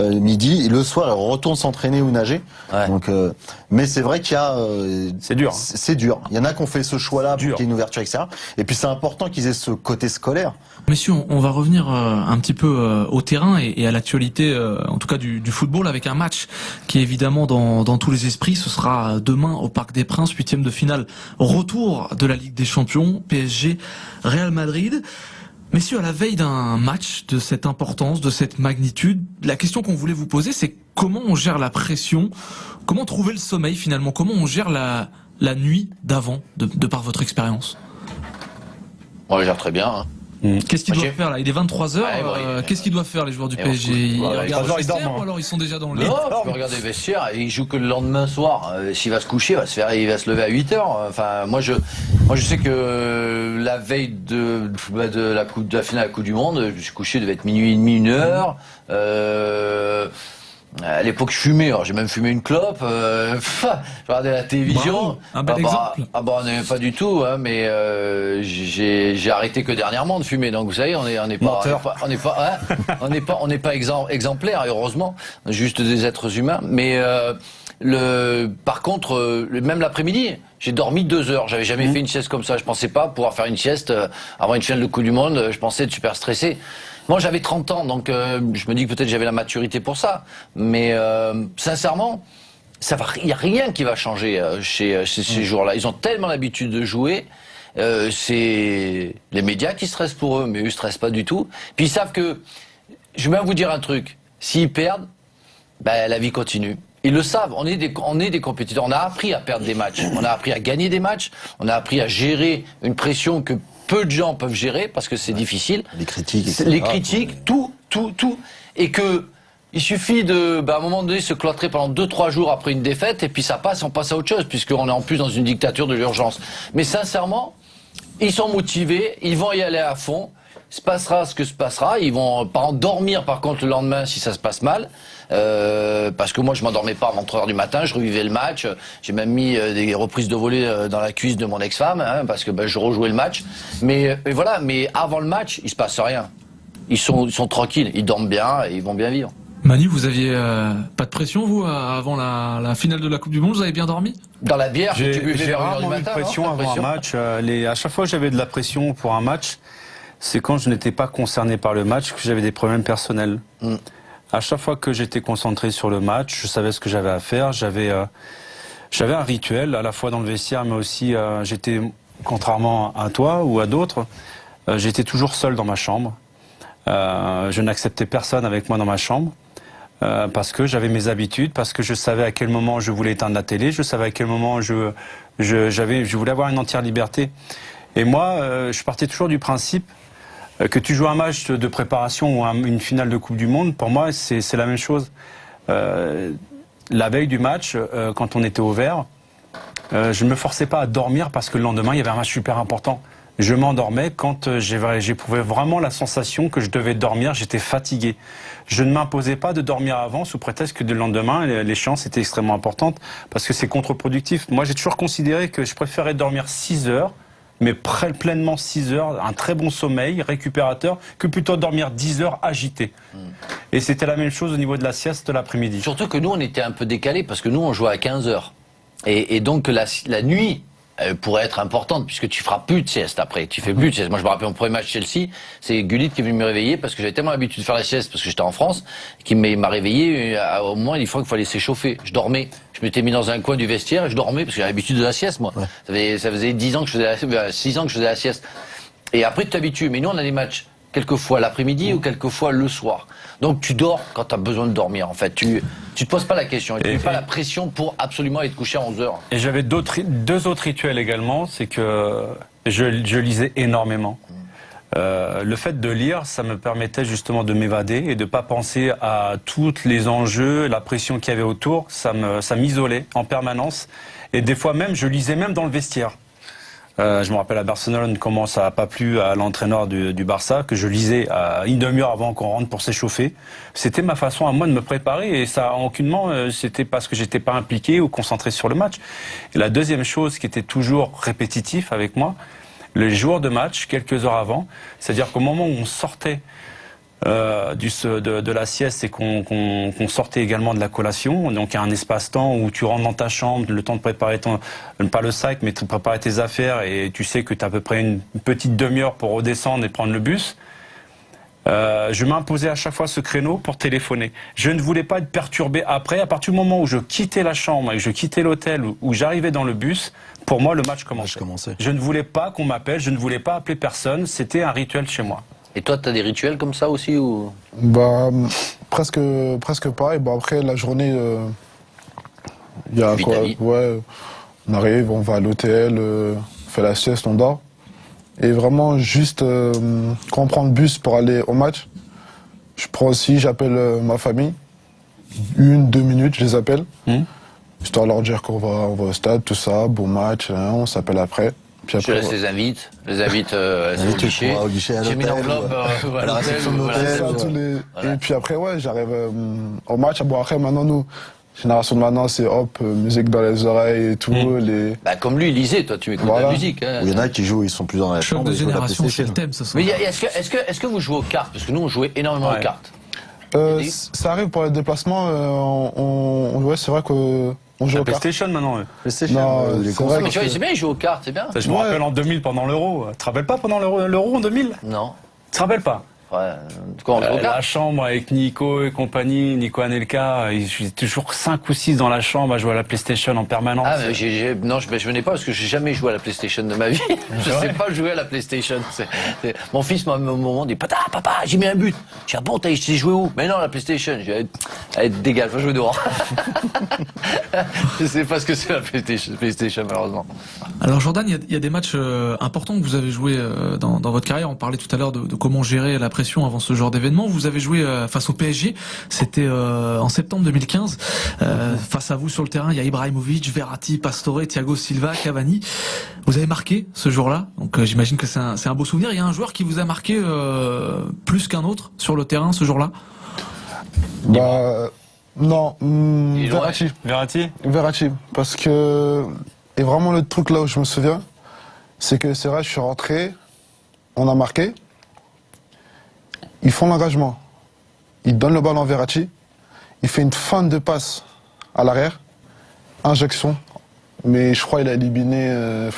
midi. Le soir, elle retourne s'entraîner ou nager. Ouais. Donc, mais c'est vrai qu'il y a... c'est dur. C'est dur. Il y en a qui ont fait ce choix-là pour qu'il y ait une ouverture, etc. Et puis c'est important qu'ils aient ce côté scolaire. Messieurs, on va revenir un petit peu au terrain et à l'actualité, en tout cas du football, avec un match qui est évidemment dans tous les esprits. Ce sera demain au Parc des Princes, 8e de finale, retour de la Ligue des Champions, PSG, Real Madrid. Messieurs, à la veille d'un match de cette importance, de cette magnitude, la question qu'on voulait vous poser, c'est comment on gère la pression, comment trouver le sommeil finalement, comment on gère la nuit d'avant, de par votre expérience. On le gère très bien. Hein. Qu'est-ce qu'ils doivent faire là? Il est 23h, qu'est-ce qu'ils doivent faire les joueurs du PSG? Ils regardent le vestiaire ou alors ils sont déjà dans le lit? Non, tu peux regarder les vestiaires, il joue que le lendemain soir. S'il va se coucher, il va se lever à 8h. Enfin, moi je sais que la veille de la finale à la Coupe du Monde, je suis couché, il devait être minuit et demi, 1h. À l'époque, je fumais. Alors, j'ai même fumé une clope. Je regardais la télévision. Bravo, un bel exemple. On n'aimait pas du tout, hein, mais j'ai arrêté que dernièrement de fumer. Donc, vous savez, on n'est pas exemplaire, heureusement. Juste des êtres humains. Mais par contre, même l'après-midi, j'ai dormi 2 heures. J'avais jamais fait une sieste comme ça. Je pensais pas pouvoir faire une sieste avant une finale de Coupe du Monde. Je pensais être super stressé. Moi, j'avais 30 ans, donc je me dis que peut-être j'avais la maturité pour ça. Mais sincèrement, il n'y a rien qui va changer chez ces joueurs-là. Ils ont tellement l'habitude de jouer. C'est les médias qui stressent pour eux, mais eux ne stressent pas du tout. Puis ils savent que, je vais même vous dire un truc, s'ils perdent, la vie continue. Ils le savent, on est des compétiteurs. On a appris à perdre des matchs, on a appris à gagner des matchs, on a appris à gérer une pression que peu de gens peuvent gérer parce que c'est difficile. Les critiques, etc. Les critiques, tout. Et que il suffit de, à un moment donné, se cloîtrer pendant 2-3 jours après une défaite et puis ça passe, on passe à autre chose puisqu'on est en plus dans une dictature de l'urgence. Mais sincèrement, ils sont motivés, ils vont y aller à fond. Se passera ce que se passera. Ils vont pas endormir par contre le lendemain si ça se passe mal. Parce que moi je m'endormais pas avant 3h du matin, je revivais le match. J'ai même mis des reprises de volée dans la cuisse de mon ex-femme, hein, parce que je rejouais le match. Mais voilà, mais avant le match, il se passe rien. Ils sont tranquilles, ils dorment bien et ils vont bien vivre. Manu, vous aviez pas de pression, vous, avant la finale de la Coupe du Monde? Vous avez bien dormi? Dans la bière, tu buvais j'ai vers 1h du rarement eu de matin, pression non, avant un match. À chaque fois que j'avais de la pression pour un match, c'est quand je n'étais pas concerné par le match que j'avais des problèmes personnels. À chaque fois que j'étais concentré sur le match, je savais ce que j'avais à faire. J'avais un rituel, à la fois dans le vestiaire, mais aussi j'étais, contrairement à toi ou à d'autres, j'étais toujours seul dans ma chambre. Je n'acceptais personne avec moi dans ma chambre. Parce que j'avais mes habitudes, parce que je savais à quel moment je voulais éteindre la télé, je savais à quel moment je voulais avoir une entière liberté. Et moi, je partais toujours du principe que tu joues un match de préparation ou une finale de Coupe du Monde, pour moi, c'est la même chose. La veille du match, quand on était au vert, je ne me forçais pas à dormir parce que le lendemain, il y avait un match super important. Je m'endormais quand j'éprouvais vraiment la sensation que je devais dormir, j'étais fatigué. Je ne m'imposais pas de dormir avant sous prétexte que le lendemain, l'échéance était extrêmement importante parce que c'est contre-productif. Moi, j'ai toujours considéré que je préférais dormir 6 heures, mais pleinement 6 heures, un très bon sommeil, récupérateur, que plutôt dormir 10 heures agité. Et c'était la même chose au niveau de la sieste l'après-midi. Surtout que nous, on était un peu décalés parce que nous, on jouait à 15h. Et donc, la nuit pourrait être importante puisque tu feras plus de sieste après. Tu fais plus de sieste. Moi, je me rappelle mon premier match Chelsea, c'est Gullit qui est venu me réveiller parce que j'avais tellement l'habitude de faire la sieste parce que j'étais en France, qu'il m'a réveillé au moins il faut qu'il fallait s'échauffer. Je dormais. Je m'étais mis dans un coin du vestiaire et je dormais parce que j'avais l'habitude de la sieste, moi. Ouais. Ça faisait 6 ans que je faisais la sieste. Et après, tu t'habitues. Mais nous, on a des matchs quelquefois l'après-midi ou quelquefois le soir. Donc tu dors quand tu as besoin de dormir en fait. Tu te poses pas la question et tu mets pas la pression pour absolument aller te coucher à 11h. Et j'avais deux autres rituels également, c'est que je lisais énormément. Le fait de lire, ça me permettait justement de m'évader et de pas penser à tous les enjeux, la pression qu'il y avait autour. Ça m'isolait en permanence. Et des fois même, je lisais même dans le vestiaire. Je me rappelle à Barcelone comment ça n'a pas plu à l'entraîneur du Barça, que je lisais à une demi-heure avant qu'on rentre pour s'échauffer. C'était ma façon à moi de me préparer et ça, aucunement, c'était parce que j'étais pas impliqué ou concentré sur le match. Et la deuxième chose qui était toujours répétitif avec moi, le jour de match, quelques heures avant, c'est-à-dire qu'au moment où on sortait de la sieste, c'est qu'on sortait également de la collation. Donc il y a un espace-temps où tu rentres dans ta chambre, le temps de préparer pas le sac, mais de préparer tes affaires, et tu sais que tu as à peu près une petite demi-heure pour redescendre et prendre le bus. Je m'imposais à chaque fois ce créneau pour téléphoner. Je ne voulais pas être perturbé après. À partir du moment où je quittais la chambre et que je quittais l'hôtel, où j'arrivais dans le bus, pour moi le match commençait. Je ne voulais pas qu'on m'appelle, je ne voulais pas appeler personne. C'était un rituel chez moi. Et toi, tu as des rituels comme ça aussi ou... Bah, presque pareil. Bon, après, la journée, il y a quoi? Ouais, on arrive, on va à l'hôtel, on fait la sieste, on dort. Et vraiment, juste quand on prend le bus pour aller au match, j'appelle ma famille. 1-2 minutes, je les appelle. Histoire de leur dire qu'on va au stade, tout ça, beau match, hein, on s'appelle après. Puis Je après, laisse les invites au guichet. Au guichet, à J'ai mis l'hôtel, l'enveloppe à la réception de l'hôtel. Voilà. Et puis après, ouais, j'arrive au match. Bon, après, maintenant, nous, génération de maintenant, c'est hop, musique dans les oreilles et tout. Bah, comme lui, Lisée, toi, tu écoutes Voilà. la musique. Hein. Il y en a qui jouent, ils sont plus dans la Choc chambre. de ils jouent à la génération, c'est PlayStation. le thème ce soir. Mais est-ce que vous jouez aux cartes? Parce que nous, on jouait énormément aux cartes. Ça arrive pour les déplacements, ouais, c'est vrai qu'on joue La aux cartes. PlayStation maintenant. PlayStation, Non, les c'est consoles. vrai Mais tu vois, c'est bien, ils jouent aux cartes, c'est bien. Ça, je me rappelle en 2000 pendant l'Euro. Tu te rappelles pas pendant l'Euro en 2000? Non. Tu te rappelles pas? Ouais. Quand on joue aux La cartes. chambre avec Nico et compagnie, Nico Anelka, je suis toujours 5 ou 6 dans la chambre à jouer à la PlayStation en permanence. Ah, mais non, je venais pas parce que j'ai jamais joué à la PlayStation de ma vie. Je sais pas jouer à la PlayStation. Mon fils m'a au moment dit papa, j'ai mis un but. J'ai dit ah bon, t'as joué où? Mais non, la PlayStation. J'ai dit dégage, va jouer dehors. Je sais pas ce que c'est la PlayStation malheureusement. Alors Jordan, il y a des matchs importants que vous avez joués dans votre carrière. On parlait tout à l'heure de comment gérer la pression avant ce genre d'événement. Vous avez joué face au PSG, c'était en septembre 2015. Face à vous sur le terrain, il y a Ibrahimovic, Verratti, Pastore, Thiago Silva, Cavani. Vous avez marqué ce jour-là, donc j'imagine que c'est un beau souvenir. Il y a un joueur qui vous a marqué plus qu'un autre sur le terrain ce jour-là? Bah, non, Il est loin. Verratti, parce que, et vraiment le truc là où je me souviens, c'est que c'est vrai, je suis rentré, on a marqué, ils font l'engagement, ils donnent le ballon à Verratti, il fait une feinte de passe à l'arrière, injection, mais je crois qu'il a éliminé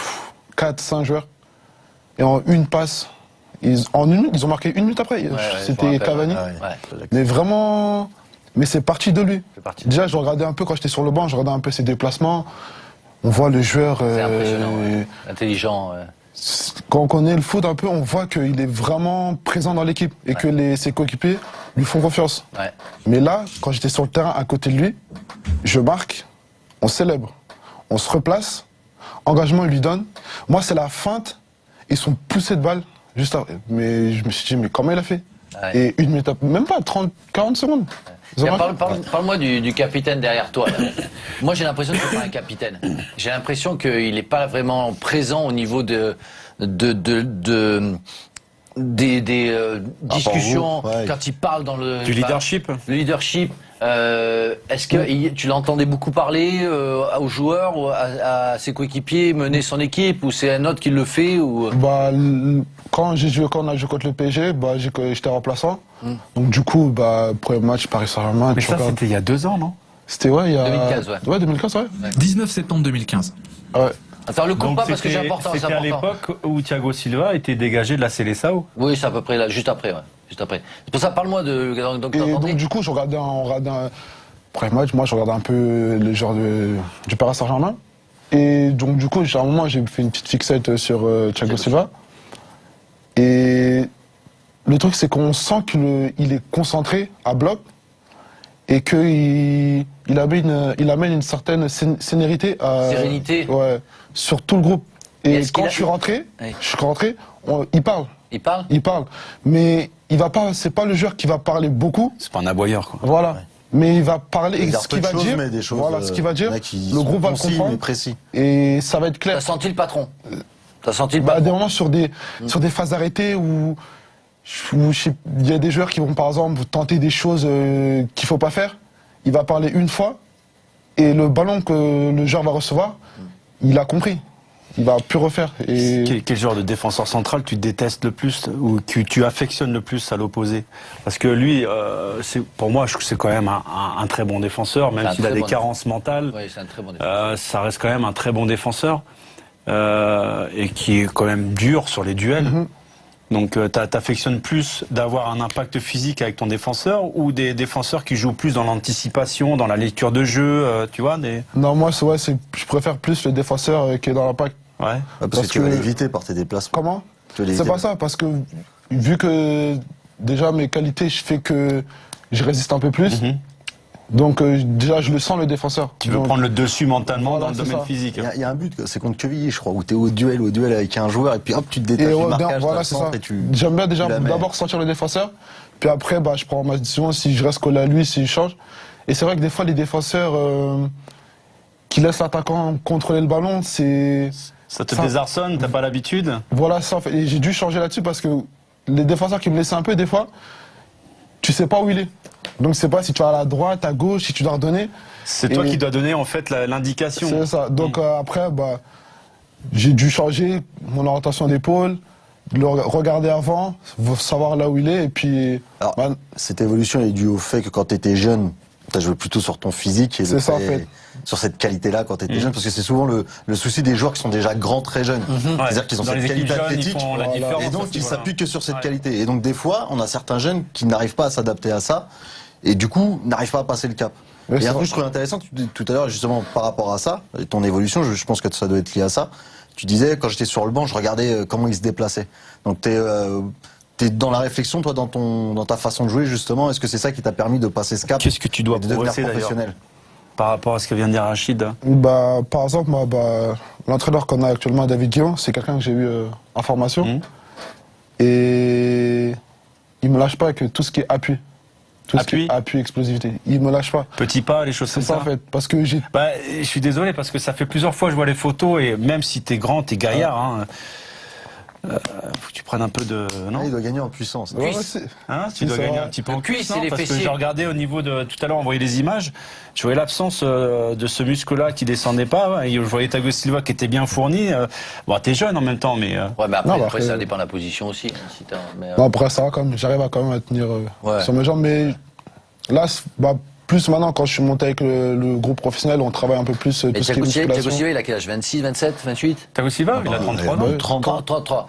4-5 joueurs, et en une passe, en une minute, ils ont marqué 1 minute après, c'était Cavani, mais vraiment... Mais c'est parti de lui. Déjà, je regardais un peu quand j'étais sur le banc, je regardais un peu ses déplacements. On voit le joueur. C'est impressionnant, intelligent. Quand on connaît le foot un peu, on voit qu'il est vraiment présent dans l'équipe et que ses coéquipiers lui font confiance. Mais là, quand j'étais sur le terrain à côté de lui, je marque, on célèbre, on se replace, engagement il lui donne. Moi, c'est la feinte, ils sont poussés de balle juste après. Mais je me suis dit, mais comment il a fait? Et 1 minute, même pas 40 secondes. Parle-moi du capitaine derrière toi. Là. Moi, j'ai l'impression que c'est pas un capitaine. J'ai l'impression qu'il n'est pas vraiment présent au niveau des discussions quand il parle dans du leadership. Le leadership. Est-ce que tu l'entendais beaucoup parler aux joueurs, ou à ses coéquipiers, mener son équipe, ou c'est un autre qui le fait ou... Bah, quand on a joué contre le PSG, bah, j'étais remplaçant. Donc du coup, premier match Paris-Saint-Germain. Mais ça, c'était il y a 2 ans, non? C'était il y a 2015, ouais, 2015, ouais. 19 septembre 2015. Ouais. Attends, le coupe Donc pas parce que c'est important. C'était à l'époque où Thiago Silva était dégagé de la Seleção. Oui, c'est à peu près là, juste après. Juste après. C'est pour ça, parle-moi de. Donc du coup, on regardait après match, moi je regardais un peu les joueurs du Paris Saint-Germain. Et donc du coup, à un moment, j'ai fait une petite fixette sur Thiago Silva. Et le truc, c'est qu'on sent qu'il est concentré à bloc et qu'il amène une certaine sérénité sur tout le groupe. Et quand je suis rentré, il parle. Il parle. Mais il va pas, c'est pas le joueur qui va parler beaucoup. C'est pas un aboyeur, quoi. Voilà. Mais il va parler, et ce qu'il va dire, ce qu'il va dire, le groupe va le comprendre. Et ça va être clair. T'as senti le patron? À des moments sur des phases arrêtées où il y a des joueurs qui vont par exemple tenter des choses qu'il faut pas faire. Il va parler une fois et le ballon que le joueur va recevoir, il a compris. il va plus refaire. Et Quel genre de défenseur central tu détestes le plus ou que tu affectionnes le plus à l'opposé? Parce que lui, pour moi, je trouve que c'est quand même un très bon défenseur, même s'il a des carences mentales. Oui, c'est un très bon défenseur. Ça reste quand même un très bon défenseur et qui est quand même dur sur les duels. Donc t'affectionnes plus d'avoir un impact physique avec ton défenseur ou des défenseurs qui jouent plus dans l'anticipation, dans la lecture de jeu, tu vois non, moi, je préfère plus le défenseur qui est dans l'impact. Ouais. Parce que tu vas l'éviter par tes déplacements. Comment? Tu vas l'éviter. C'est pas ça, parce que vu que déjà mes qualités, je fais que je résiste un peu plus. Donc déjà, je le sens, le défenseur. Tu veux prendre le dessus mentalement Voilà, dans le c'est domaine ça. physique. Il y a un but, c'est contre Quevilly, je crois, où t'es au duel avec un joueur et puis hop, tu te détaches Et du marquage, voilà, c'est ça. et tu... J'aime bien déjà tu la mets. d'abord sentir le défenseur, puis après, je prends ma décision si je reste collé à lui, si je change. Et c'est vrai que des fois, les défenseurs qui laissent l'attaquant contrôler le ballon, c'est... Ça te désarçonne, t'as pas l'habitude? Voilà ça, en fait. Et j'ai dû changer là-dessus parce que les défenseurs qui me laissaient un peu, des fois, tu sais pas où il est. Donc, c'est pas si tu vas à la droite, à gauche, si tu dois redonner. C'est toi Et- qui dois donner en fait l'indication. C'est ça. Donc après, j'ai dû changer mon orientation d'épaule, le regarder avant, savoir là où il est, et puis... Alors, cette évolution est due au fait que quand tu étais jeune, tu as joué plutôt sur ton physique et C'est ça, en fait. sur cette qualité-là quand tu étais jeune, parce que c'est souvent le souci des joueurs qui sont déjà grands très jeunes. C'est-à-dire qu'ils ont Dans cette les équipes qualité jeunes, ils athlétique font la différence et donc à ce ils niveau-là. s'appuient que sur cette Ouais. qualité. Et donc des fois, on a certains jeunes qui n'arrivent pas à s'adapter à ça et du coup n'arrivent pas à passer le cap. Ouais, Et c'est un vrai. truc que je trouvais intéressant tout à l'heure justement par rapport à ça, et ton évolution, je pense que ça doit être lié à ça. Tu disais quand j'étais sur le banc, je regardais comment il se déplaçait. Donc t'es dans la réflexion, toi, dans ta façon de jouer, justement. Est-ce que c'est ça qui t'a permis de passer ce cap? Qu'est-ce que tu dois et de devenir progresser, d'ailleurs, professionnel? par rapport à ce que vient de dire Rachid? Par exemple, moi, l'entraîneur qu'on a actuellement, David Guillon, c'est quelqu'un que j'ai eu en formation. Et il me lâche pas avec tout ce qui est appui. Tout ce qui est appui, explosivité. Il me lâche pas. Petit pas, les choses C'est comme ça, ça. en fait. Parce que j'ai... Je suis désolé parce que ça fait plusieurs fois que je vois les photos et même si t'es grand, t'es gaillard, hein, faut que tu prennes un peu de... Non, Il doit gagner en puissance. Ouais, Cuisse. c'est- hein, tu c'est dois ça. gagner un petit peu en cuisse cuisse, et non, les parce que fessiers. j'ai regardé au niveau de... Tout à l'heure, on voyait les images, je voyais l'absence de ce muscle-là qui descendait pas, ouais, et je voyais Thiago Silva qui était bien fourni. T'es jeune en même temps, mais... Ouais, mais après, Non, après, après, ça dépend de la position aussi. Hein, si t'as- mais, Bon, après, ça va quand même. J'arrive à quand même à tenir Ouais. sur mes jambes. Mais là, plus maintenant, quand je suis monté avec le groupe professionnel, on travaille un peu plus mais tout ce qui est Thiago musculation. Silva, il a quel âge? 26, 27, 28? Thiago Silva, il a 33 ans. ouais. 30 ans. 33.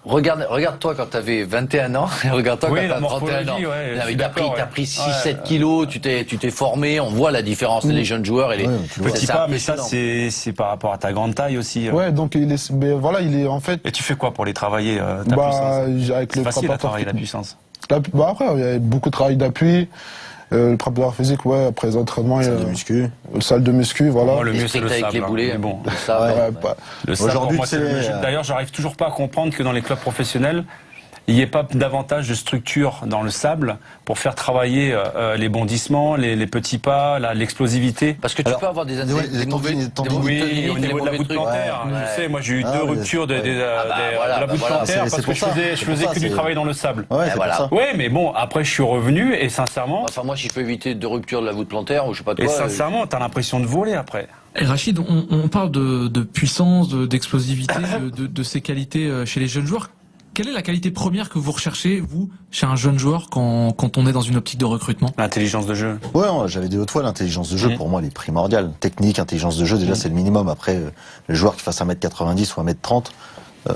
Regarde-toi quand t'avais 21 ans, et regarde-toi Oui, quand la t'as 31 ans. morphologie, ouais, je suis T'as pris, d'accord, t'as ouais. pris 6, Ouais. 7 kilos, tu t'es formé, on voit la différence, les jeunes joueurs et les... Ouais, tu le vois. Petit c'est pas, mais ça, impressionnant. c'est par rapport à ta grande taille aussi. Ouais, donc il est, mais voilà, il est en fait, Et tu fais quoi pour les travailler, ta puissance? avec C'est le facile à préparateur travailler la physique. puissance. Après, il y a beaucoup de travail d'appui, le préparateur physique, ouais, après les entraînements, Salle de muscu. Salle de muscu, voilà. Moi, le mieux, c'est strict le avec sable. les hein, boulets. mais bon. Ça, Ouais, ouais. Le sable, Aujourd'hui, pour moi, c'est le tu sais, mieux. D'ailleurs, j'arrive toujours pas à comprendre que dans les clubs professionnels, il n'y ait pas davantage de structure dans le sable pour faire travailler les bondissements, les petits pas, l'explosivité. Parce que tu Alors, peux avoir des les mauvais tendinites, Oui, au niveau de la voûte plantaire. Ouais. Je sais, moi j'ai eu Ah, deux mais- ruptures de voilà, la voûte voilà. plantaire C'est parce que pour je ça. faisais C'est pour ça, que du c'est- travail dans le sable. Ouais, c'est voilà. pour ça. Ouais, mais bon, après je suis revenu et sincèrement, Enfin, moi, si je peux éviter de rupture de la voûte plantaire, ou je sais pas de quoi... t'as l'impression de voler après. Et Rachid, on parle de puissance, d'explosivité, de ces qualités chez les jeunes joueurs. Quelle est la qualité première que vous recherchez, vous, chez un jeune joueur, quand on est dans une optique de recrutement? L'intelligence de jeu. Ouais, j'avais dit l'autre fois, l'intelligence de jeu, pour moi, elle est primordiale. Technique, intelligence de jeu, déjà, c'est le minimum. Après, le joueur qui fasse 1m90 ou 1m30,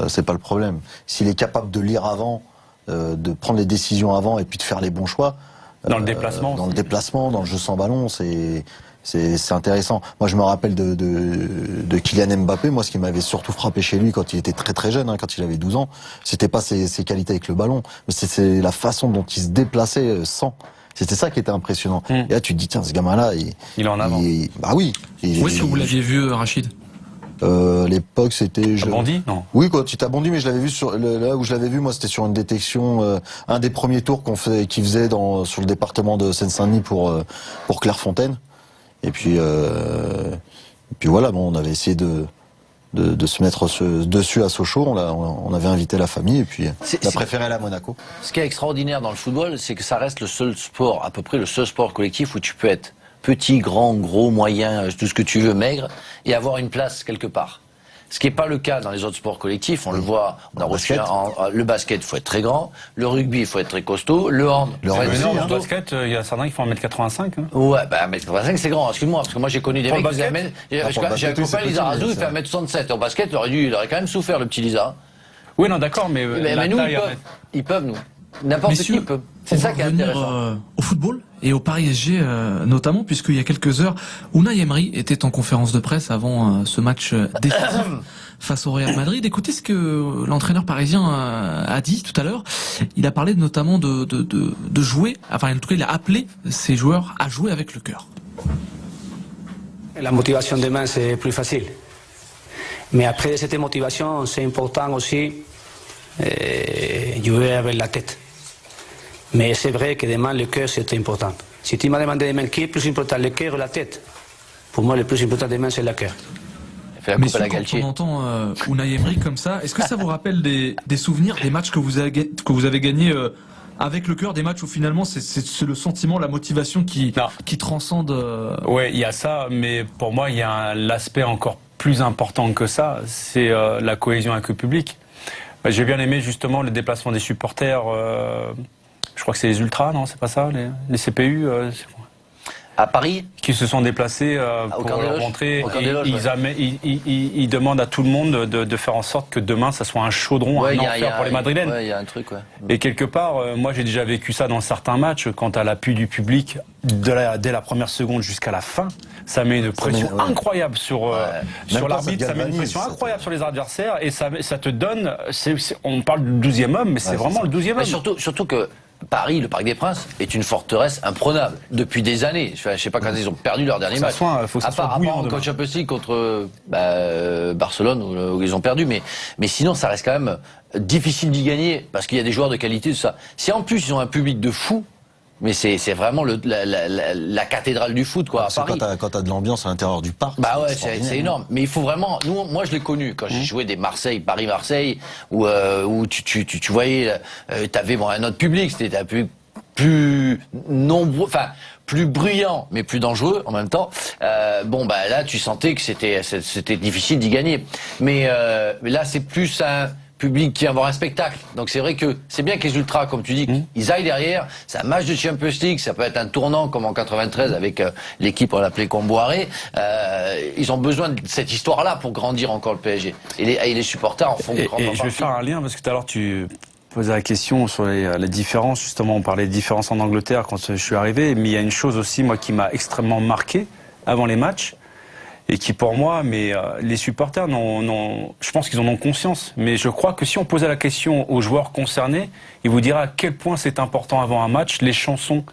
c'est pas le problème. S'il est capable de lire avant, de prendre les décisions avant et puis de faire les bons choix. Dans le déplacement. Dans le déplacement, dans le jeu sans ballon, c'est intéressant. Moi, je me rappelle de Kylian Mbappé. Moi, ce qui m'avait surtout frappé chez lui quand il était très très jeune, hein, quand il avait 12 ans, c'était pas ses qualités avec le ballon, mais c'est la façon dont il se déplaçait sans. C'était ça qui était impressionnant. Et là, tu te dis, tiens, ce gamin-là, Il est en avant. bah oui. Où est-ce que vous l'aviez vu, Rachid? À l'époque, c'était... Bondi? Non. Oui, quoi, tu t'as bondi, mais je l'avais vu là où je l'avais vu, moi, c'était sur une détection, un des premiers tours qu'il faisait sur le département de Seine-Saint-Denis pour Clairefontaine. Et puis voilà, bon, on avait essayé de se mettre dessus à Sochaux. On avait invité la famille et puis on a préféré aller à Monaco. Ce qui est extraordinaire dans le football, c'est que ça reste le seul sport, à peu près le seul sport collectif où tu peux être petit, grand, gros, moyen, tout ce que tu veux, maigre, et avoir une place quelque part. Ce qui n'est pas le cas dans les autres sports collectifs. On le voit, on a reçu basket. le basket, il faut être très grand. Le rugby, il faut être très costaud. Le hand, il faut être Mais très non, le costaud. basket, il y a certains qui font 1m85. Hein. Ouais, bah, 1m85, c'est grand, excuse-moi, parce que moi j'ai connu des Pour mecs le qui basket faisaient pour le j'ai un basket, copain, c'est Lisa petit, Razou, il ça. fait 1m67. Au basket, il aurait quand même souffert, le petit Lisa. Oui, non, d'accord, mais, Mais la nous, taille, ils peuvent, nous. N'importe qui Messieurs, peut. on C'est ça va qui est revenir, intéressant. au football et au Paris SG notamment, puisqu'il y a quelques heures, Unai Emery était en conférence de presse avant ce match décisif face au Real Madrid. Écoutez ce que l'entraîneur parisien a dit tout à l'heure. Il a parlé notamment de jouer, enfin en tout cas il a appelé ses joueurs à jouer avec le cœur. La motivation demain, c'est plus facile. Mais après cette motivation, c'est important aussi jouer avec la tête. Mais c'est vrai que demain, le cœur, c'est important. Si tu m'as demandé demain qui est plus important, le cœur ou la tête, pour moi, le plus important demain, c'est le cœur. Il fait la Mais coupe à la quand Galtier. on entend Unai Emery comme ça, est-ce que ça vous rappelle des souvenirs, des matchs que vous avez gagnés avec le cœur, des matchs où finalement c'est le sentiment, la motivation qui transcende Ouais, il y a ça, mais pour moi, il y a l'aspect encore plus important que ça, c'est la cohésion avec le public. J'ai bien aimé justement le déplacement des supporters. Je crois que c'est les ultras, non, c'est pas ça, les CPU À Paris, qui se sont déplacés Au pour Camp des Loges. rentrer. Au Camp des Loges, Ils demandent à tout le monde de faire en sorte que demain, ça soit un chaudron, un enfer pour les Madrilènes. Ouais, il y a un truc, ouais. Et quelque part, moi j'ai déjà vécu ça dans certains matchs, quand à l'appui du public, dès la première seconde jusqu'à la fin, ça met une pression incroyable sur Même pas, l'arbitre, ça met une pression incroyable sur les adversaires, et ça te donne, on parle du 12e homme, mais c'est vraiment le 12e Mais homme. surtout que Paris, le Parc des Princes, est une forteresse imprenable depuis des années. Je sais pas quand ils ont perdu leur dernier match. Faut que ça soit bouillant demain. Quand Champions League contre Barcelone où ils ont perdu, mais sinon ça reste quand même difficile d'y gagner parce qu'il y a des joueurs de qualité, tout ça. Si en plus ils ont un public de fous, mais c'est vraiment la cathédrale du foot, quoi, à Paris. Quand t'as de l'ambiance à l'intérieur du parc. Bah ouais, extraordinaire. c'est énorme. Mais il faut vraiment. Moi, je l'ai connu quand j'ai joué des Paris-Marseille, où tu voyais, t'avais un autre public, c'était un peu plus nombreux, enfin plus bruyant, mais plus dangereux en même temps. Là, tu sentais que c'était difficile d'y gagner. Mais là, c'est plus un public qui va voir un spectacle. Donc c'est vrai que c'est bien que les ultras, comme tu dis, ils aillent derrière. C'est un match de Champions League, ça peut être un tournant comme en 93 avec l'équipe, on l'appelait Comboiré. Ils ont besoin de cette histoire-là pour grandir encore le PSG. Et les supporters en font grandement Et je vais faire un lien, parce que tout à l'heure tu posais la question sur les différences. Justement, on parlait de différences en Angleterre quand je suis arrivé, mais il y a une chose aussi, moi, qui m'a extrêmement marqué avant les matchs, et qui pour moi, les supporters, je pense qu'ils en ont conscience, mais je crois que si on posait la question aux joueurs concernés, ils vous diraient à quel point c'est important avant un match, les chansons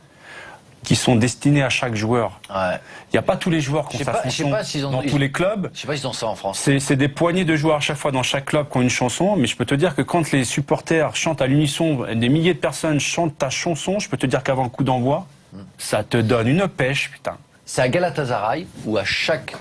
qui sont destinées à chaque joueur. Ouais. Il n'y a pas tous les joueurs qui ont sa chanson dans tous les clubs. Je sais pas s'ils ont ça en France. C'est des poignées de joueurs à chaque fois dans chaque club qui ont une chanson, mais je peux te dire que quand les supporters chantent à l'unisson, des milliers de personnes chantent ta chanson, je peux te dire qu'avant le coup d'envoi, ça te donne une pêche, putain. C'est à Galatasaray où à chaque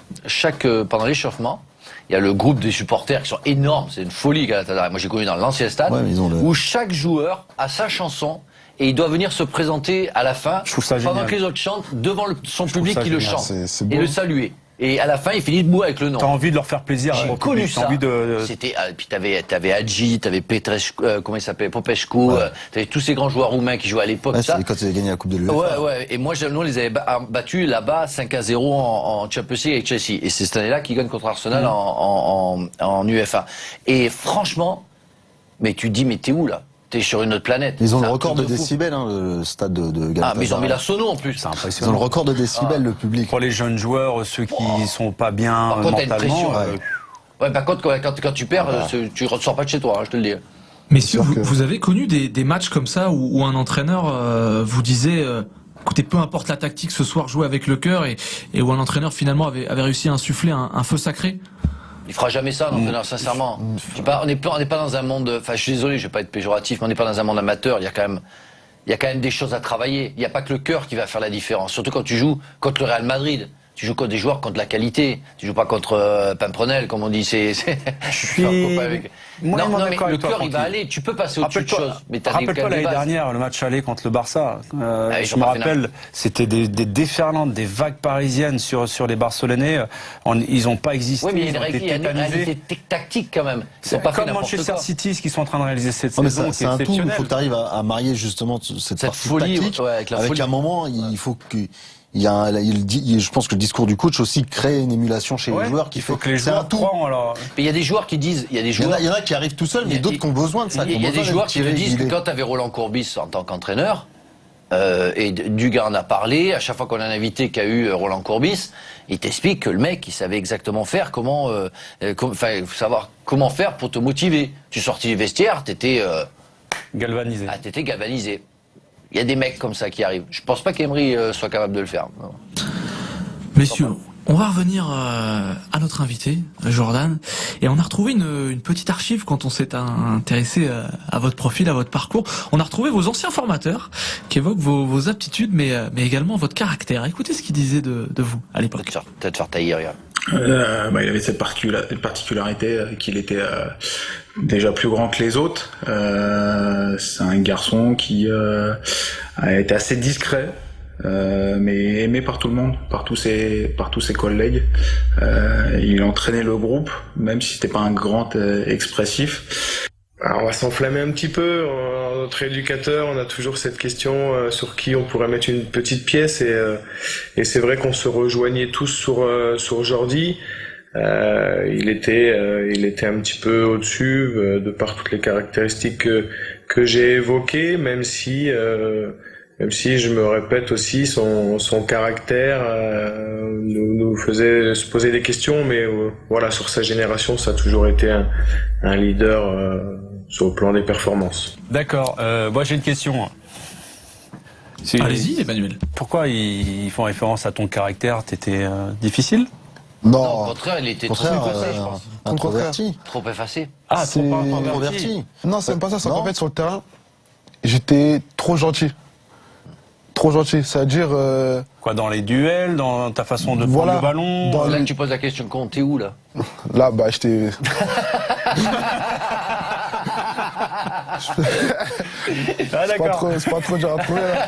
pendant l'échauffement, il y a le groupe des supporters qui sont énormes, c'est une folie Galatasaray. Moi j'ai connu dans l'ancien stade où chaque joueur a sa chanson et il doit venir se présenter à la fin pendant que les autres chantent devant son public qui le chante et le saluer. Et à la fin, il finit debout avec le nom. T'as envie de leur faire plaisir. J'ai connu ça. C'était, puis t'avais Hadji, t'avais Petrescu, comment il s'appelait, Popescu, t'avais tous ces grands joueurs roumains qui jouaient à l'époque. Ouais, c'est quand ils avaient gagné la Coupe de l'UEFA. Ouais. Et moi, nous, on les avait battus là-bas 5-0 en Champions League avec Chelsea. Et c'est cette année-là qu'ils gagnent contre Arsenal en UEFA. Et franchement, mais tu te dis, mais t'es où là? T'es sur une autre planète. Ils ont le record de décibels, le stade de Galatasaray. Ah, mais ils ont mis la sono en plus. C'est impressionnant. Ils ont le record de décibels, le public. Pour les jeunes joueurs, ceux qui sont pas bien Par contre, t'as une mentalement. pression. Ouais, par contre, quand tu perds, tu ressors pas de chez toi, je te le dis. Mais si vous avez connu des matchs comme ça où un entraîneur vous disait écoutez, peu importe la tactique ce soir, jouez avec le cœur, et où un entraîneur finalement avait réussi à insuffler un feu sacré? Il fera jamais ça, l'entraîneur, sincèrement. On n'est pas dans un monde, enfin, je suis désolé, je vais pas être péjoratif, mais on n'est pas dans un monde amateur. Il y a quand même des choses à travailler. Il n'y a pas que le cœur qui va faire la différence. Surtout quand tu joues contre le Real Madrid. tu joues contre des joueurs contre la qualité. Tu joues pas contre Pimprenel, comme on dit. Je suis Non, mais d'accord le avec toi, cœur, il va Francky. aller. Tu peux passer au-dessus de choses. Mais t'as Rappelle-toi quand même l'année des bases. dernière, le match aller contre le Barça. ils Je ont me pas fait rappelle, c'était des déferlantes, des vagues parisiennes sur les Barcelonais. Ils n'ont pas existé. Oui, mais ils ont été il y a une tétanisés. réalité tactique quand même. Ils C'est n'ont pas fait comme n'importe Manchester quoi. City, ce qu'ils sont en train de réaliser cette Non, mais saison, qui c'est est un tout. Il exceptionnel. faut que tu arrives à marier justement cette partie folie, tactique ouais, avec la folie. un moment. Il faut que je pense que le discours du coach aussi crée une émulation chez Ouais, les joueurs. il faut que les c'est un joueurs tout. croient. Alors, Mais il y a des joueurs qui disent, il y a des Il y en joueurs. a qui arrivent tout seuls, mais d'autres qui ont besoin de ça. Il y a des joueurs qui te disent que quand quand tu avais Roland Courbis en tant qu'entraîneur, et Dugas en a parlé, à chaque fois qu'on a un invité qui a eu Roland Courbis, il t'explique que le mec, il savait exactement faire savoir comment faire pour te motiver. Tu sortis du vestiaire, t'étais galvanisé. galvanisé. Il y a des mecs comme ça qui arrivent. Je pense pas qu'Emery soit capable de le faire. Non. Messieurs, on va revenir à notre invité, Jordan, et on a retrouvé une petite archive quand on s'est intéressé à votre profil, à votre parcours. On a retrouvé vos anciens formateurs qui évoquent vos aptitudes, mais également votre caractère. Écoutez ce qu'ils disaient de vous à l'époque. Peut-être faire tailler, regarde. Il avait cette particularité qu'il était déjà plus grand que les autres. C'est un garçon qui a été assez discret, mais aimé par tout le monde, par tous ses collègues. Il entraînait le groupe, même si c'était pas un grand expressif. Alors on va s'enflammer un petit peu. Notre éducateur, on a toujours cette question sur qui on pourrait mettre une petite pièce, et c'est vrai qu'on se rejoignait tous sur Jordi. Il était un petit peu au-dessus de par toutes les caractéristiques que j'ai évoquées, même si je me répète aussi, son caractère nous faisait se poser des questions, mais voilà, sur sa génération, ça a toujours été un leader sur le plan des performances. D'accord. Moi, j'ai une question. Allez-y, Emmanuel. Pourquoi ils font référence à ton caractère? T'étais difficile? Non, au Non, contraire, il était au trop contraire, effacé, je pense. introverti. Trop effacé. Ah, C'est- trop Introverti. Non, c'est même pas ça. C'est Non. qu'en fait, sur le terrain, j'étais trop gentil. Trop gentil. C'est-à-dire, Quoi, dans les duels, dans ta façon de Voilà. prendre le ballon? Dans- Là que tu poses la question, con, t'es où là? là, bah, j'étais. Ah, C'est pas trop dur à trouver, là.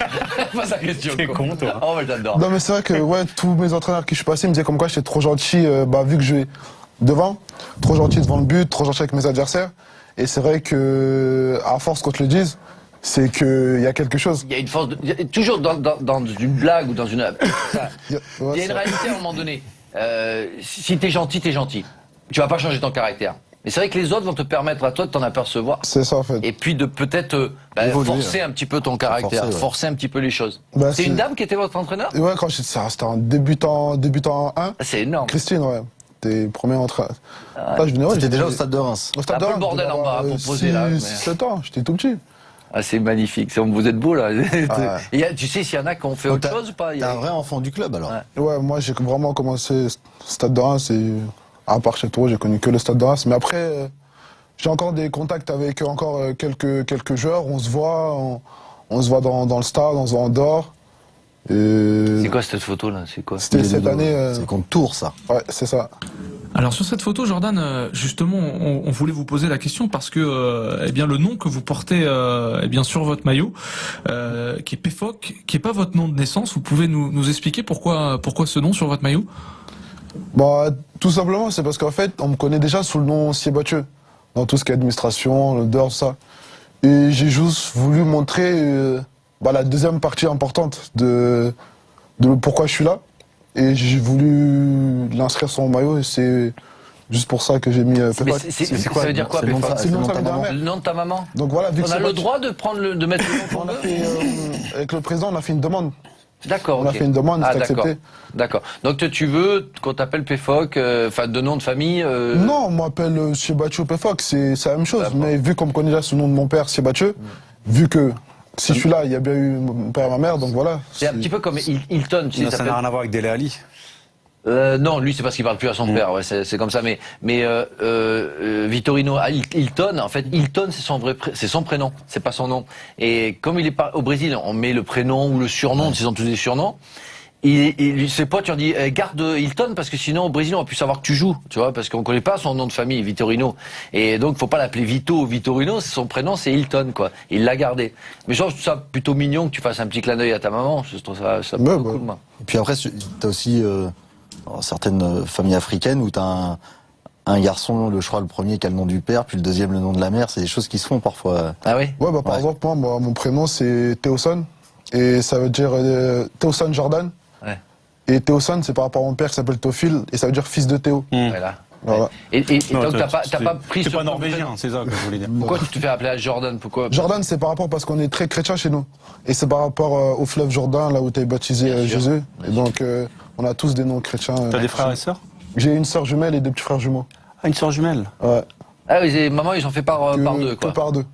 Pose la question, T'es con, toi. Oh, mais j'adore. Non, mais c'est vrai que, ouais, tous mes entraîneurs qui je suis passé me disaient comme quoi j'étais trop gentil, vu que je vais devant, trop gentil devant le but, trop gentil avec mes adversaires. Et c'est vrai que, à force qu'on te le dise, c'est qu'il y a quelque chose. Il y a une force toujours dans une blague ou dans une. Il y a, Il ouais, y a une c'est- réalité à un moment donné. Si t'es gentil, t'es gentil. Tu vas pas changer ton caractère. Mais c'est vrai que les autres vont te permettre à toi de t'en apercevoir. c'est ça, en fait. Et puis de peut-être Évoluer, forcer un petit peu ton caractère, Forcer, ouais. forcer un petit peu les choses. Bah, c'est c'est- une dame qui était votre entraîneur? Et ouais, quand c'était un débutant 1, C'est énorme. Christine, ouais. T'es premier entraîneur. Là, je venais, ouais, C'était j'étais- déjà au Stade de Reims. Au Stade Un de peu le Reims, bordel je en devais bas, avoir, pour poser, là, mais- 7 ans, j'étais tout petit. Ah, c'est magnifique. Vous êtes beau là. Tu sais s'il y en a qui ont fait Donc, autre t'as- chose ou pas? Il y T'es a- un vrai enfant du club alors. Ouais. Ouais, moi, j'ai vraiment commencé Stade de Reims, et à part chez toi, j'ai connu que le Stade de Reims. Mais après, j'ai encore des contacts avec encore quelques joueurs. On se voit, on se voit dans le stade, on se voit en dehors. Et C'est quoi cette photo là? C'est quoi? c'était cette année. C'est contre Tours, ça. Ouais, c'est ça. Alors sur cette photo, Jordan, justement, on voulait vous poser la question parce que, eh bien, le nom que vous portez, eh bien, sur votre maillot, qui est PFOC, qui est pas votre nom de naissance, vous pouvez nous expliquer pourquoi ce nom sur votre maillot? Bah, tout simplement, c'est parce qu'en fait, on me connaît déjà sous le nom Siebathieu, dans tout ce qui est administration, l'odeur, tout ça. Et j'ai juste voulu montrer la deuxième partie importante de pourquoi je suis là. Et j'ai voulu l'inscrire sur mon maillot, et c'est juste pour ça que j'ai mis Mais PFOC. ça veut dire quoi, C'est le nom de PFOC? ta- C'est le nom de ta famille de ma maman. mère. Le nom de ta maman? Donc voilà, vu que On a le Siebathieu- droit de mettre le nom qu'on On a veut? fait, avec le président, on a fait une demande. D'accord, On a ok. fait une demande, Ah, c'est d'accord. accepté. D'accord. Donc tu veux qu'on t'appelle PFOC, enfin de nom de famille Non, on m'appelle Siebathieu ou PFOC, c'est la même chose. D'accord. Mais vu qu'on me connaît déjà sous le nom de mon père, Siebathieu, vu que si je suis là, il y a bien eu mon père et ma mère, donc voilà. C'est un petit peu comme Hilton, tu sais, Non, ça ça n'a rien à voir avec Dele Alli. non, lui c'est parce qu'il parle plus à son père, ouais, c'est comme ça. Mais Vittorino Hilton, en fait, Hilton c'est son prénom, c'est pas son nom. Et comme il est pas au Brésil, on met le prénom ou le surnom, ils ont tous des surnoms. ses potes lui ont dit garde Hilton parce que sinon au Brésil on va plus savoir que tu joues, tu vois, parce qu'on connaît pas son nom de famille, Vitorino. Et donc faut pas l'appeler Vitorino, son prénom c'est Hilton, quoi. Il l'a gardé. Mais je trouve ça plutôt mignon que tu fasses un petit clin d'œil à ta maman. Je trouve ça plutôt cool, moi. Et puis après, t'as aussi certaines familles africaines où t'as un garçon, je crois le premier qui a le nom du père, puis le deuxième le nom de la mère. C'est des choses qui se font parfois. Ah oui. Ouais, bah par exemple, moi, mon prénom c'est Théoson. Et ça veut dire Théoson Jordan. Ouais. Et Théoson, c'est par rapport à mon père qui s'appelle Théophile, et ça veut dire fils de Théo. Voilà. Voilà. Et donc t'as pas pris C'est sur pas ton norvégien, prénom. c'est ça que je voulais dire. Pourquoi tu te fais appeler à Jordan? Pourquoi? Jordan, c'est par rapport parce qu'on est très chrétien chez nous. Et c'est par rapport au fleuve Jordan, là où t'es baptisé Jésus. Et donc, on a tous des noms chrétiens. T'as des frères et sœurs? J'ai une sœur jumelle et deux petits frères jumeaux. Ah, une sœur jumelle? Ouais. Ah oui, maman ils ont fait par deux, quoi. Que par deux.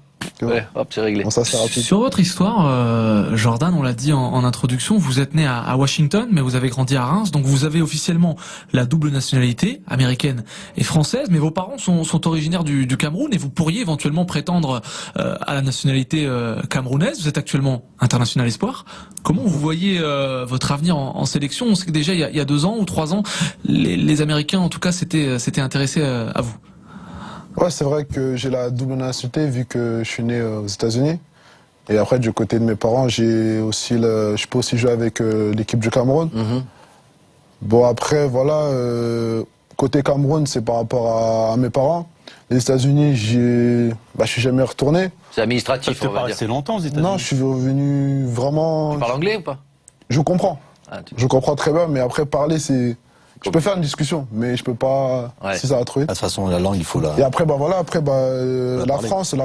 Ouais, hop, c'est réglé. Bon, ça, c'est rapide. Sur votre histoire, Jordan, on l'a dit en introduction, vous êtes né à Washington, mais vous avez grandi à Reims, donc vous avez officiellement la double nationalité, américaine et française, mais vos parents sont originaires du Cameroun et vous pourriez éventuellement prétendre à la nationalité camerounaise. Vous êtes actuellement international espoir. Comment vous voyez votre avenir en sélection? On sait que déjà il y a 2 ans ou 3 ans, les Américains en tout cas s'étaient intéressés à vous. Ouais, c'est vrai que j'ai la double nationalité vu que je suis né aux États-Unis. Et après, du côté de mes parents, je peux aussi jouer avec l'équipe du Cameroun. Bon, après, voilà, côté Cameroun, c'est par rapport à mes parents. Les États-Unis, je suis jamais retourné. C'est administratif, Ça on te va pas dire. resté longtemps aux États-Unis? Non, je suis revenu vraiment. Tu parles anglais ou pas? Je comprends. Ah, Je comprends très bien, mais après, parler, c'est. Je peux faire une discussion, mais je peux pas. Ouais. Si ça va trop vite. De toute façon, la langue, il faut la. Et après, la parler. France,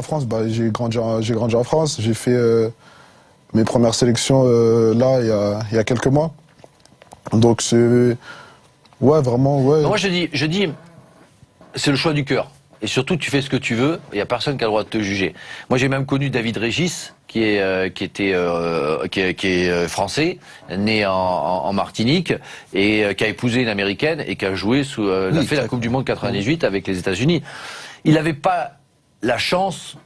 j'ai grandi en France. J'ai fait mes premières sélections là, il y a quelques mois. Donc c'est. Ouais, vraiment, ouais. Moi, je dis, c'est le choix du cœur. Et surtout, tu fais ce que tu veux, il n'y a personne qui a le droit de te juger. Moi, j'ai même connu David Régis, qui est français, né en Martinique, et qui a épousé une américaine, et qui a joué fait la Coupe du Monde 98 avec les États-Unis. Il n'avait pas la chance,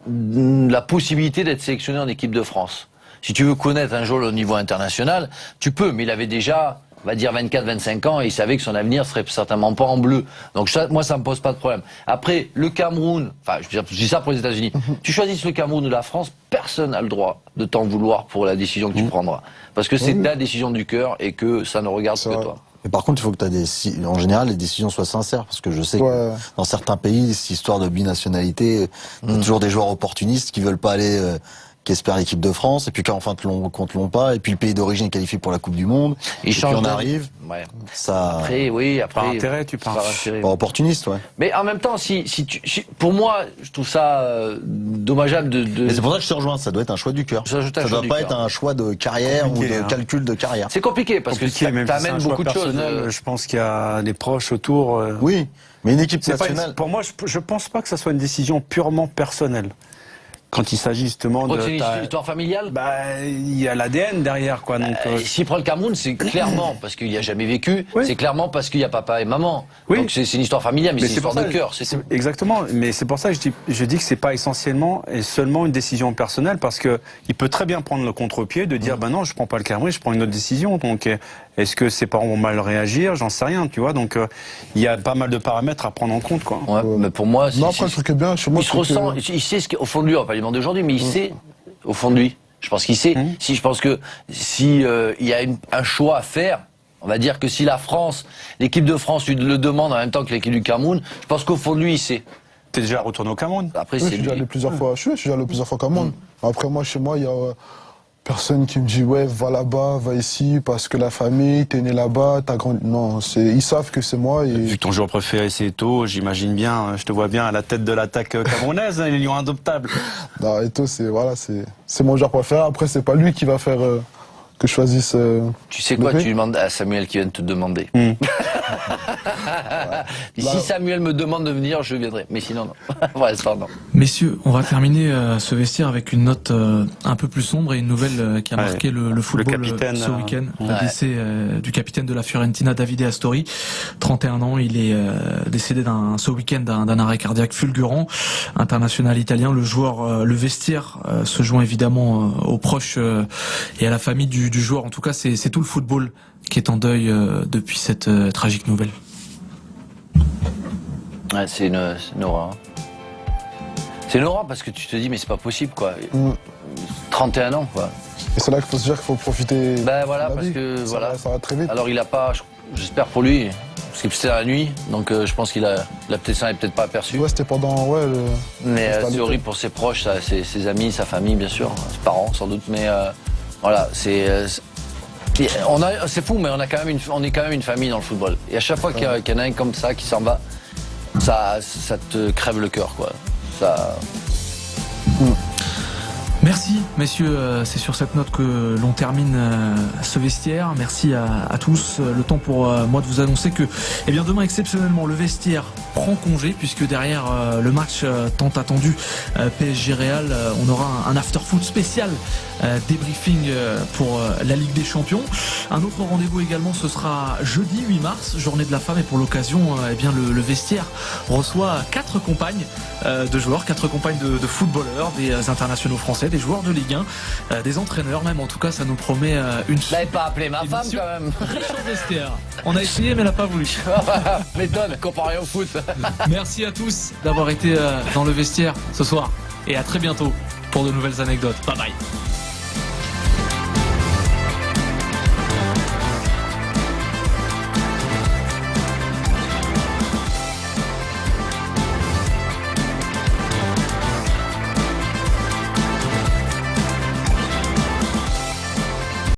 la possibilité d'être sélectionné en équipe de France. Si tu veux connaître un jour le niveau international, tu peux, mais il avait déjà, on va dire 24-25 ans, et il savait que son avenir serait certainement pas en bleu. Donc moi, ça me pose pas de problème. Après, le Cameroun, enfin, je dis ça pour les États-Unis. Tu choisisses le Cameroun ou la France, personne n'a le droit de t'en vouloir pour la décision que tu prendras. Parce que c'est ta décision du cœur et que ça ne regarde que toi. Mais par contre, il faut que en général, les décisions soient sincères, parce que je sais que dans certains pays, cette histoire de binationalité, il y a toujours des joueurs opportunistes qui veulent pas aller, qui espèrent l'équipe de France, et puis quand enfin compte l'ont pas, et puis le pays d'origine est qualifié pour la Coupe du Monde, et puis on arrive, Ouais. ça. Après, oui, après. Par intérêt, tu penses. par intérêt. Pas opportuniste, ouais. Mais en même temps, pour moi, je trouve ça dommageable Mais c'est pour ça que je te rejoins, ça doit être un choix du cœur. Ça doit doit pas être un choix de carrière ou de calcul de carrière. C'est compliqué parce que ça t'amène beaucoup de choses. Je pense qu'il y a des proches autour. Oui, mais une équipe C'est pas nationale. pour moi, je pense pas que ça soit une décision purement personnelle. Quand il s'agit justement de. C'est une histoire familiale. Il y a l'ADN derrière, quoi. Donc, S'il prend le Cameroun, c'est clairement parce qu'il n'y a jamais vécu. Oui. C'est clairement parce qu'il y a papa et maman. Oui. Donc c'est une histoire familiale, mais c'est une histoire pour de ça, cœur. C'est tout. Exactement. Mais c'est pour ça que je dis que c'est pas essentiellement et seulement une décision personnelle, parce que il peut très bien prendre le contre-pied de dire ben non, je prends pas le Cameroun, je prends une autre décision. Donc est-ce que ses parents vont mal réagir? J'en sais rien, tu vois. Donc il y a pas mal de paramètres à prendre en compte, quoi. Ouais, mais pour moi, Non, après, le truc est bien. Chez moi, il se ressent, il sait ce qu'au fond de lui, on va pas lui demander aujourd'hui, mais il sait au fond de lui. Je pense qu'il sait. Je pense que si il y a un choix à faire, on va dire que si la France, l'équipe de France lui le demande en même temps que l'équipe du Cameroun, je pense qu'au fond de lui, il sait. T'es déjà retourné au Cameroun? Après, Oui, c'est je suis déjà lui. allé plusieurs fois. Je suis déjà allé plusieurs fois au Cameroun. Après, moi, chez moi, il y a personne qui me dit ouais, va là-bas, va ici, parce que la famille, t'es né là-bas, t'as grandi. Non, ils savent que c'est moi. Et... Vu que ton joueur préféré c'est Eto'o, j'imagine bien, je te vois bien à la tête de l'attaque camerounaise, les lions indoptables. Non, Eto'o, c'est mon joueur préféré. Après, c'est pas lui qui va faire que je choisisse. Tu sais quoi, le tu demandes à Samuel qui vient de te demander. Si Samuel me demande de venir, je viendrai. Mais sinon, non. Pour l'instant, non. Messieurs, on va terminer ce vestiaire avec une note un peu plus sombre et une nouvelle qui a marqué le football capitaine, ce week-end. Le ouais. décès du capitaine de la Fiorentina, Davide Astori, 31 ans. Il est décédé ce week-end d'un arrêt cardiaque fulgurant. International italien, le joueur, le vestiaire se joint évidemment aux proches et à la famille du joueur. En tout cas, c'est tout le football qui est en deuil depuis cette tragique nouvelle. Ouais, c'est une horreur. C'est une horreur parce que tu te dis mais c'est pas possible quoi. 31 ans quoi. Et c'est là qu'il faut se dire qu'il faut profiter. Ben voilà de la parce vie. que voilà. Ça va très vite. Alors il a pas, j'espère pour lui, parce que c'était la nuit, donc je pense qu'il a peut-être ça n'est peut-être pas aperçu. Ouais, c'était pendant Mais c'était à c'est l'époque. horrible pour ses proches, ça, ses amis, sa famille bien sûr, ses parents sans doute, mais voilà c'est fou, mais on est quand même une famille dans le football. Et à chaque fois qu'il y en a un comme ça qui s'en va, ça te crève le cœur quoi. Ça. Merci messieurs, c'est sur cette note que l'on termine ce vestiaire. Merci à tous. Le temps pour moi de vous annoncer que demain exceptionnellement le vestiaire prend congé puisque derrière le match tant attendu PSG Real, on aura un after-foot spécial débriefing pour la Ligue des Champions. Un autre rendez-vous également, ce sera jeudi 8 mars, journée de la femme, et pour l'occasion le vestiaire reçoit 4 compagnes de joueurs, 4 compagnes de footballeurs, des internationaux français, des joueurs de Ligue 1, des entraîneurs même. En tout cas, ça nous promet une Vous n'avez pas appelé ma femme quand même. riche en vestiaire. On a essayé mais elle n'a pas voulu. M'étonne comparé au foot. Merci à tous d'avoir été dans le vestiaire ce soir et à très bientôt pour de nouvelles anecdotes. Bye bye.